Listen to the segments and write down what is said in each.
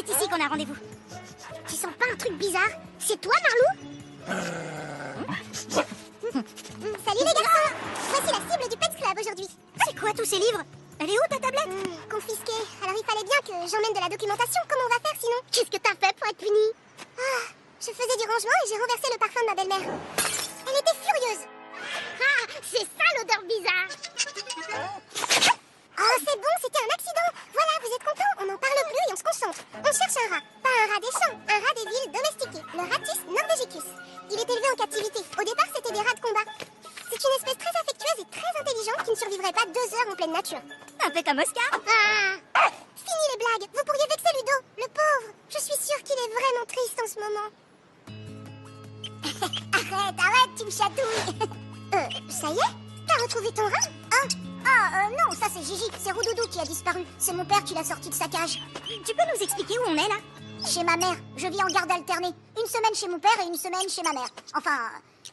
C'est ici qu'on a rendez-vous. Tu sens pas un truc bizarre? C'est toi, Marlou? Salut les garçons! Voici la cible du Pets Club aujourd'hui. C'est quoi tous ces livres? Elle est où ta tablette? Confisquée. Alors il fallait bien que j'emmène de la documentation. Comment on va faire sinon? Qu'est-ce que t'as fait pour être punie? Je faisais du rangement et j'ai renversé le parfum de ma belle-mère. Elle était furieuse. Ah, c'est ça l'odeur bizarre. Oh, c'est bon, c'était un accident. Voilà, vous êtes contents? On n'en parle plus et on se concentre. On cherche un rat. Pas un rat des champs, un rat des villes domestiqué. Le Rattus norvegicus. Il est élevé en captivité. Au départ, c'était des rats de combat. C'est une espèce très affectueuse et très intelligente qui ne survivrait pas 2 heures en pleine nature. Un peu comme Oscar. Fini les blagues. Vous pourriez vexer Ludo, le pauvre. Je suis sûre qu'il est vraiment triste en ce moment. Arrête, tu me chatouilles. Ça y est? T'as retrouvé ton rat? Non, ça c'est Gigi, c'est Roudoudou qui a disparu. C'est mon père qui l'a sorti de sa cage. Tu peux nous expliquer où on est là? Chez ma mère, je vis en garde alternée. Une semaine chez mon père et une semaine chez ma mère. Enfin,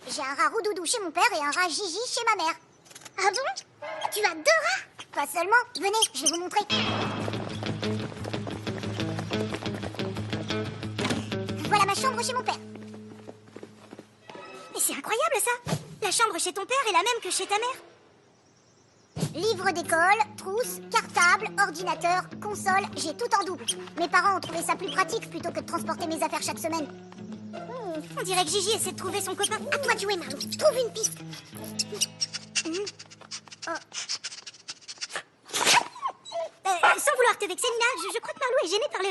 j'ai un rat Roudoudou chez mon père et un rat Gigi chez ma mère. Ah bon? Tu as 2 rats? Pas seulement, venez, je vais vous montrer. Voilà ma chambre chez mon père. Mais c'est incroyable ça! La chambre chez ton père est la même que chez ta mère. Livre d'école, trousse, cartable, ordinateur, console, j'ai tout en double. Mes parents ont trouvé ça plus pratique plutôt que de transporter mes affaires chaque semaine. On dirait que Gigi essaie de trouver son copain. À toi de jouer, Marlou. Trouve une piste. Sans vouloir te vexer, Nina, je crois que Marlou est gênée par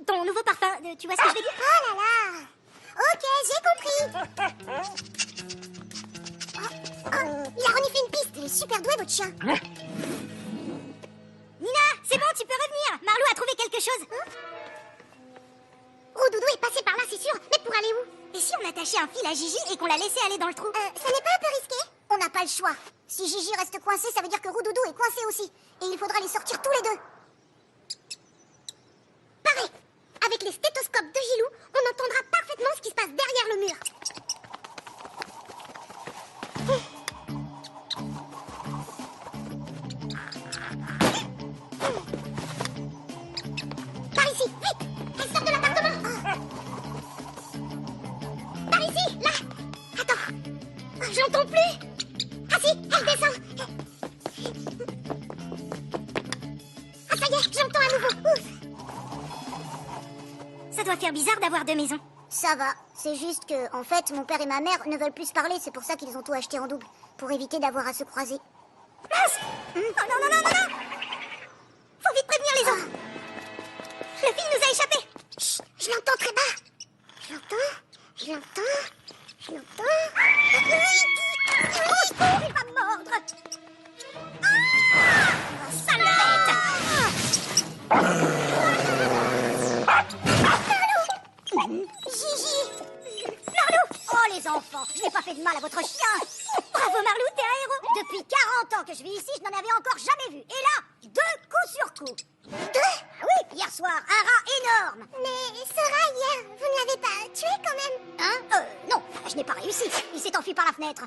ton nouveau parfum. Tu vois ce que je veux dire? Oh là là! Ok, j'ai compris. Il a reniflé une piste. Il est super doué, votre chien. Nina, c'est bon, tu peux revenir. Marlou a trouvé quelque chose. Roudoudou est passé par là, c'est sûr. Mais pour aller où? Et si on attachait un fil à Gigi et qu'on la laissait aller dans le trou? Ça n'est pas un peu risqué? On n'a pas le choix. Si Gigi reste coincé, ça veut dire que Roudoudou est coincé aussi. Et il faudra les sortir tous les deux. Pareil. Avec les stéthoscopes de Gilou, on entendra parfaitement ce qui se passe derrière le mur. Par ici, vite! Elle sort de l'appartement! Par ici, là! Attends! J'entends plus! Ah si, elle descend! Ah ça y est, j'entends à nouveau! Ouf! Ça doit faire bizarre d'avoir 2 maisons. Ça va, c'est juste que, en fait, mon père et ma mère ne veulent plus se parler, c'est pour ça qu'ils ont tout acheté en double, pour éviter d'avoir à se croiser. Mince! Oh non! Faut vite prévenir les autres! Le fil nous a échappé! Chut, je l'entends très bas! Je l'entends... Il va me mordre! Sale bête! Gigi! Marlou! Oh les enfants, je n'ai pas fait de mal à votre chien! Bravo Marlou, t'es un héros! Depuis 40 ans que je vis ici, je n'en avais encore jamais vu. Et là, 2 coups sur coup. 2? Oui, hier soir, un rat énorme. Mais ce rat hier, vous ne l'avez pas tué quand même? Hein? Non, je n'ai pas réussi. Il s'est enfui par la fenêtre.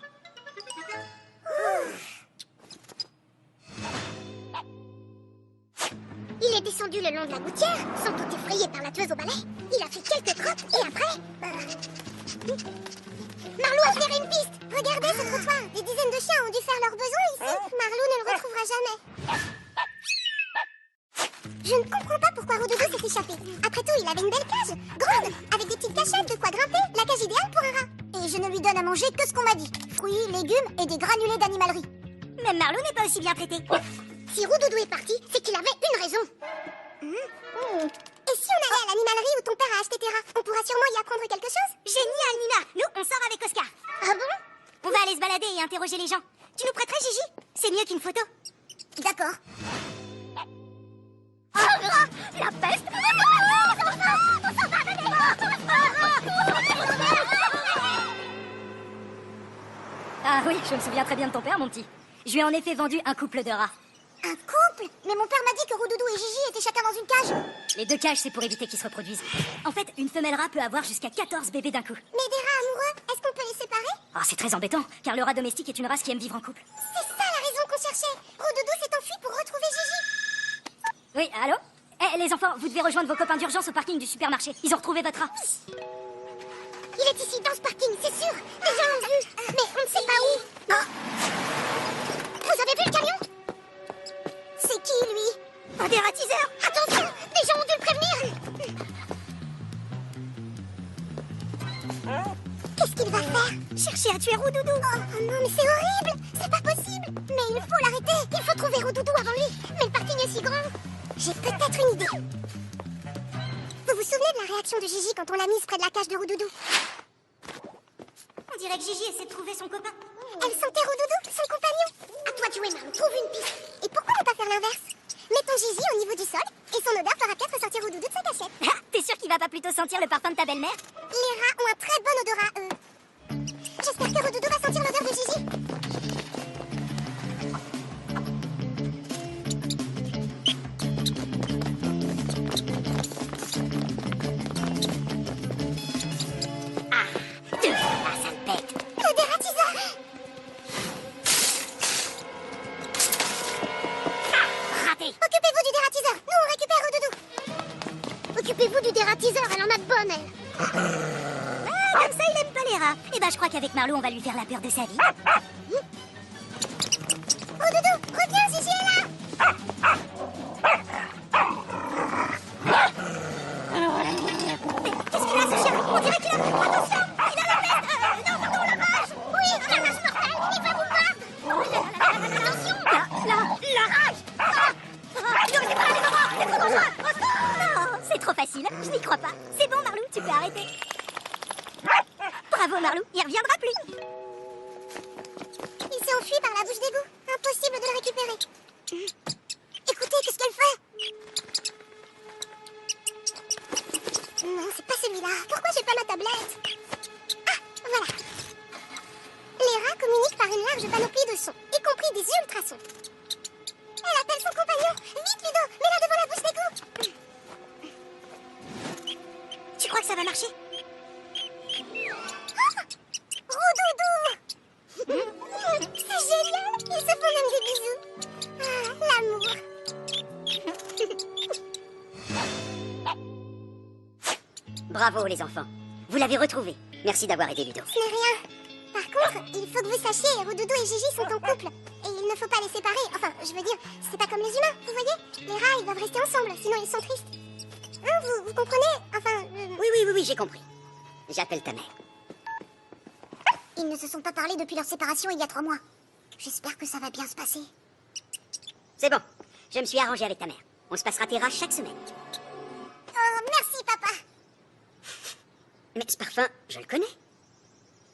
Il est descendu le long de la gouttière, sans doute effrayé par la tueuse au balai. Il a fait quelques crottes et après... Marlou a flairé une piste. Regardez ce trottoir. Des dizaines de chiens ont dû faire leurs besoins ici. Marlou ne le retrouvera jamais. Je ne comprends pas pourquoi Roudoudou s'est échappé. Après tout, il avait une belle cage, grande, avec des petites cachettes, de quoi grimper. La cage idéale pour un rat. Et je ne lui donne à manger que ce qu'on m'a dit. Fruits, légumes et des granulés d'animalerie. Même Marlou n'est pas aussi bien traité. Si Roudoudou est parti, c'est qu'il avait une raison. Et si on allait à l'animalerie où ton père a acheté tes rats, on pourra sûrement y apprendre quelque chose? Génial, Nina! Nous, on sort avec Oscar. Ah bon? On va aller se balader et interroger les gens. Tu nous prêterais, Gigi? C'est mieux qu'une photo. D'accord. La peste! Ah oui, je me souviens très bien de ton père, mon petit. Je lui ai en effet vendu un couple de rats. Un couple? Mais mon père m'a dit que Roudoudou et Gigi étaient chacun dans une cage. Les 2 cages, c'est pour éviter qu'ils se reproduisent. En fait, une femelle rat peut avoir jusqu'à 14 bébés d'un coup. Mais des rats amoureux, est-ce qu'on peut les séparer? Oh, c'est très embêtant, car le rat domestique est une race qui aime vivre en couple. C'est ça la raison qu'on cherchait. Roudoudou s'est enfui pour retrouver Gigi. Oui, allô? Eh, les enfants, vous devez rejoindre vos copains d'urgence au parking du supermarché. Ils ont retrouvé votre rat. Il est ici, dans ce parking, c'est sûr. Les gens l'ont vu, mais on ne sait pas où. Oh. Vous avez vu le camion? C'est qui, lui? Un dératiseur. Attention, les gens ont dû le prévenir. Qu'est-ce qu'il va faire? Chercher à tuer Roudoudou. Oh non, mais c'est horrible. C'est pas possible. Mais il faut l'arrêter. Il faut trouver Roudoudou avant lui. Mais le parking est si grand. J'ai peut-être une idée. Vous vous souvenez de la réaction de Gigi quand on l'a mise près de la cage de Roudoudou? On dirait que Gigi essaie de trouver son copain. Elle sentait Roudoudou, son compagnon. À toi de jouer, Marlon. Trouve une piste. Et pourquoi ne pas faire l'inverse? Mettons Gigi au niveau du sol et son odeur fera peut-être ressortir Roudoudou de sa cachette. Ah, t'es sûr qu'il va pas plutôt sentir le parfum de ta belle-mère? Les rats ont un très bon odorat, eux. J'espère que Roudoudou va sentir l'odeur de Gigi. Le dératiseur. Raté. Occupez-vous du dératiseur. Nous, on récupère Roudoudou. Occupez-vous du dératiseur. Elle en a de bonnes, elle. Comme ça, il aime pas les rats. Eh ben, je crois qu'avec Marlou, on va lui faire la peur de sa vie. Roudoudou, reviens, Gigi est là. Qu'est-ce qu'il a, ce chien? On dirait qu'il a... Attention, il a la peste. Non, pardon, la rage. Oui, la rage mortelle. Il va vous mordre. Attention. La rage. Non, c'est pas la mémoire. C'est trop dangereux. Non, c'est trop facile. Je n'y crois pas. C'est bon, Marlou, tu peux arrêter. Bravo, Marlou. Il reviendra plus. Il s'est enfui par la bouche d'égout. Impossible de le récupérer. Écoutez, qu'est-ce qu'elle fait? Non, c'est pas celui-là. Pourquoi j'ai pas ma tablette? Ah, voilà. Les rats communiquent par une large panoplie de sons, y compris des ultrasons. Elle appelle son compagnon. Vite, Ludo, mets-la devant la bouche d'égout. Tu crois que ça va marcher? Roudoudou. C'est génial. Ils se font même des bisous. Ah, l'amour. Bravo, les enfants. Vous l'avez retrouvé. Merci d'avoir aidé Ludo. Ce n'est rien. Par contre, il faut que vous sachiez, Roudoudou et Gigi sont en couple. Et il ne faut pas les séparer. Enfin, je veux dire, c'est pas comme les humains, vous voyez? Les rats, ils doivent rester ensemble, sinon ils sont tristes. Hein, vous comprenez? Enfin... Oui, j'ai compris. J'appelle ta mère. Ils ne se sont pas parlé depuis leur séparation il y a 3 mois. J'espère que ça va bien se passer. C'est bon. Je me suis arrangé avec ta mère. On se passera tes rats chaque semaine. Oh, merci, papa. Mais ce parfum, je le connais.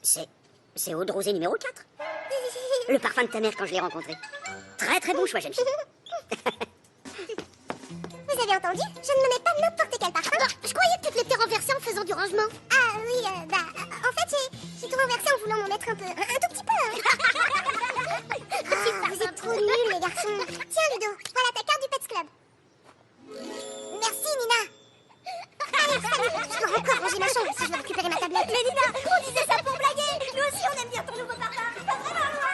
C'est Eau de Rosée numéro 4. Le parfum de ta mère quand je l'ai rencontré. Très très bon choix, jeune fille. Vous avez entendu? Je ne me mets pas n'importe quel parfum. Je croyais que tu te l'étais renversé en faisant du rangement. Ah oui, en fait, j'ai tout renversé en voulant m'en mettre un peu. Un tout petit peu. Ah, vous êtes trop nuls, les garçons. Tiens, Ludo, voilà ta carte du Pets Club. Merci, Nina. Allez, salut. Je dois encore ranger ma chambre si je veux récupérer ma tablette. Mais Nina, on disait ça pour blaguer. Nous aussi, on aime bien ton nouveau parfum. Pas vraiment.